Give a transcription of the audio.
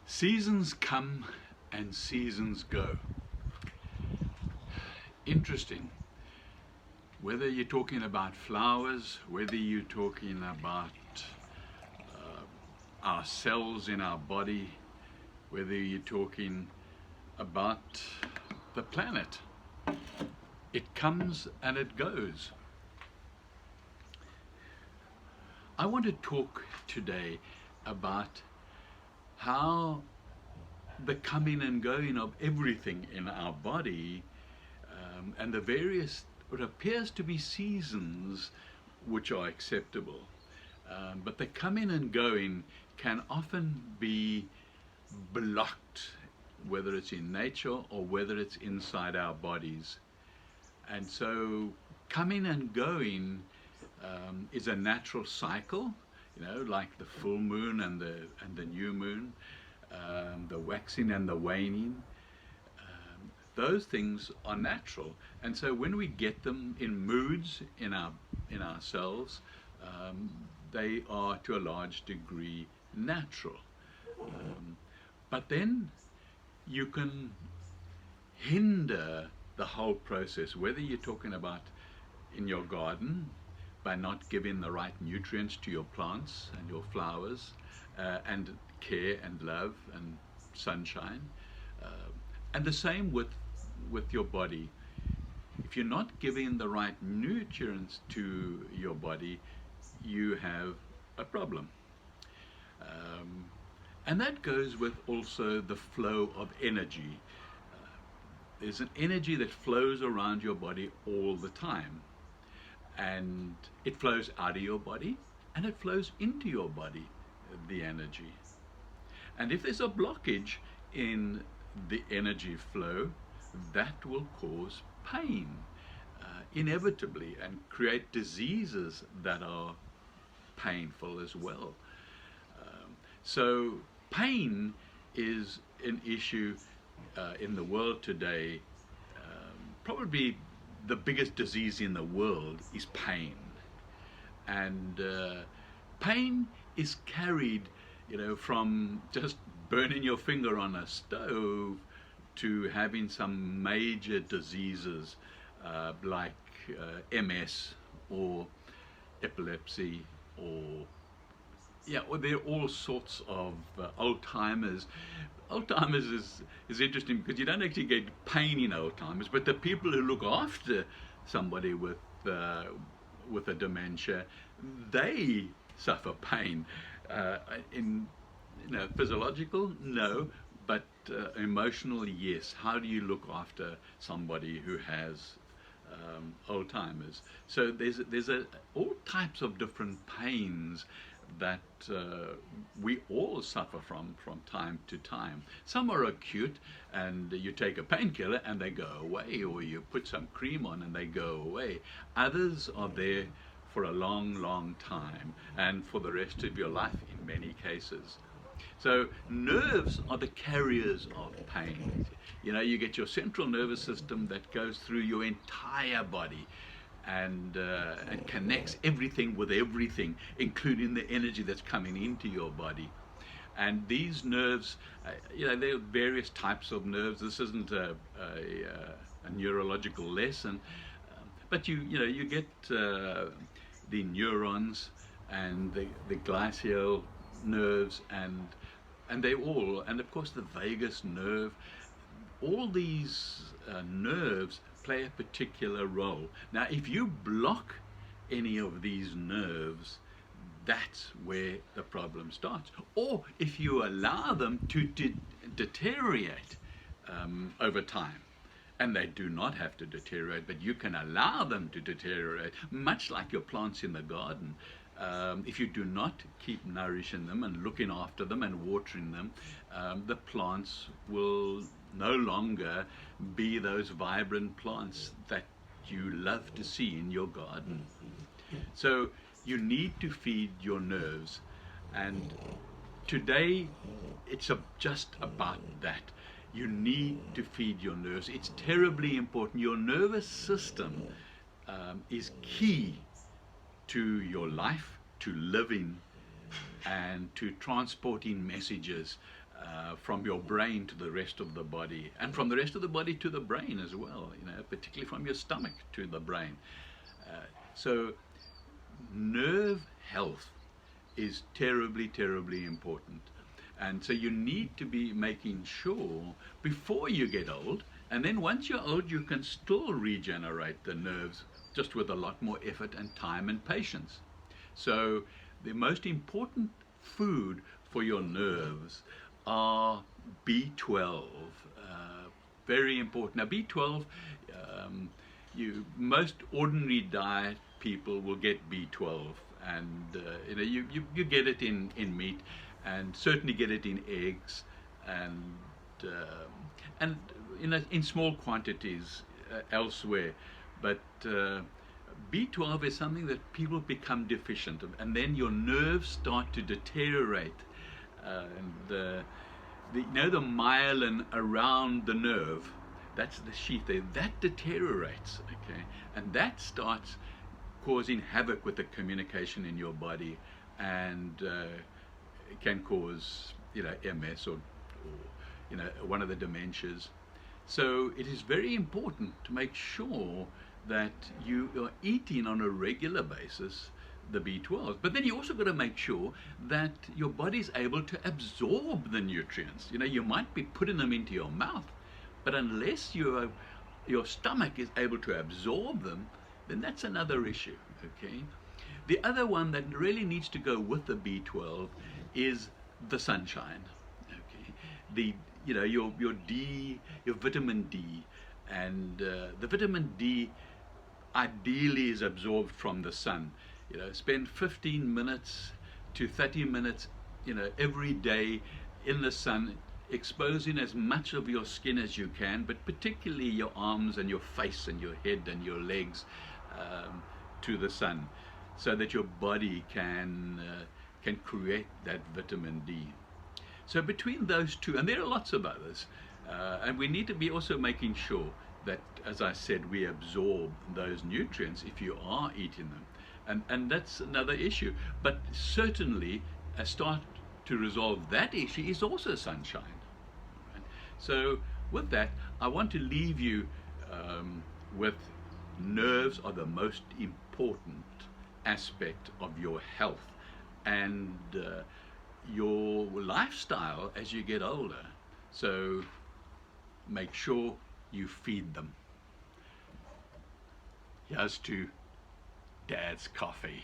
Seasons come and seasons go. Interesting. Whether you're talking about flowers, whether you're talking about our cells in our body, whether you're talking about the planet, it comes and it goes. I want to talk today about how the coming and going of everything in our body and the various, what appears to be seasons which are acceptable. But the coming and going can often be blocked, whether it's in nature or whether it's inside our bodies. And so coming and going is a natural cycle, you know, like the full moon and the new moon, the waxing and the waning. Those things are natural, and so when we get them in moods in ourselves, they are to a large degree natural. But then you can hinder the whole process, whether you're talking about in your garden, by not giving the right nutrients to your plants and your flowers, and care and love and sunshine, and the same with your body. If you're not giving the right nutrients to your body, you have a problem. And that goes with also the flow of energy. There's an energy that flows around your body all the time, and it flows out of your body and it flows into your body, the energy. And if there's a blockage in the energy flow, that will cause pain, inevitably, and create diseases that are painful as well. So pain is an issue in the world today. Probably the biggest disease in the world is pain. And pain is carried, you know, from just burning your finger on a stove to having some major diseases like MS or epilepsy, or well, there are all sorts of Alzheimer's. Alzheimer's is interesting because you don't actually get pain in Alzheimer's, but the people who look after somebody with a dementia, they suffer pain. In physiological, no, but emotional, yes. How do you look after somebody who has Alzheimer's? So there's all types of different pains that we all suffer from time to time. Some are acute, and you take a painkiller and they go away, or you put some cream on and they go away. Others are there for a long time, and for the rest of your life in many cases. So nerves are the carriers of pain. You know, you get your central nervous system that goes through your entire body and connects everything with everything, including the energy that's coming into your body. And these nerves, there are various types of nerves. This isn't a neurological lesson, but you get the neurons and the glyceal nerves, and they all, and of course the vagus nerve. All these nerves play a particular role. Now, if you block any of these nerves, that's where the problem starts. Or if you allow them to deteriorate over time, and they do not have to deteriorate, but you can allow them to deteriorate, much like your plants in the garden. If you do not keep nourishing them and looking after them and watering them, the plants will no longer be those vibrant plants that you love to see in your garden. So you need to feed your nerves, and today it's just about that. You need to feed your nerves. It's terribly important. Your nervous system is key to your life, to living, and to transporting messages from your brain to the rest of the body, and from the rest of the body to the brain as well, particularly from your stomach to the brain. So nerve health is terribly, terribly important. And so you need to be making sure before you get old, and then once you're old, you can still regenerate the nerves just with a lot more effort and time and patience. So the most important food for your nerves are B12. Very important. Now B12, most ordinary diet people will get B12, and you get it in meat, and certainly get it in eggs, and in small quantities elsewhere. But B12 is something that people become deficient of, and then your nerves start to deteriorate. And the myelin around the nerve, that's the sheath there, that deteriorates, okay, and that starts causing havoc with the communication in your body, and it can cause MS or one of the dementias. So it is very important to make sure that you are eating on a regular basis the B12, but then you also got to make sure that your body's able to absorb the nutrients. You might be putting them into your mouth, but unless your stomach is able to absorb them, then that's another issue, okay? The other one that really needs to go with the B12 is the sunshine, okay? Your D, your vitamin D, and the vitamin D ideally is absorbed from the sun. Spend 15 minutes to 30 minutes, every day in the sun, exposing as much of your skin as you can, but particularly your arms and your face and your head and your legs to the sun, so that your body can create that vitamin D. So between those two, and there are lots of others, and we need to be also making sure that, as I said, we absorb those nutrients if you are eating them. And that's another issue. But certainly a start to resolve that issue is also sunshine. Right? So with that, I want to leave you with nerves are the most important aspect of your health and your lifestyle as you get older. So make sure you feed them. Here's to Dad's coffee.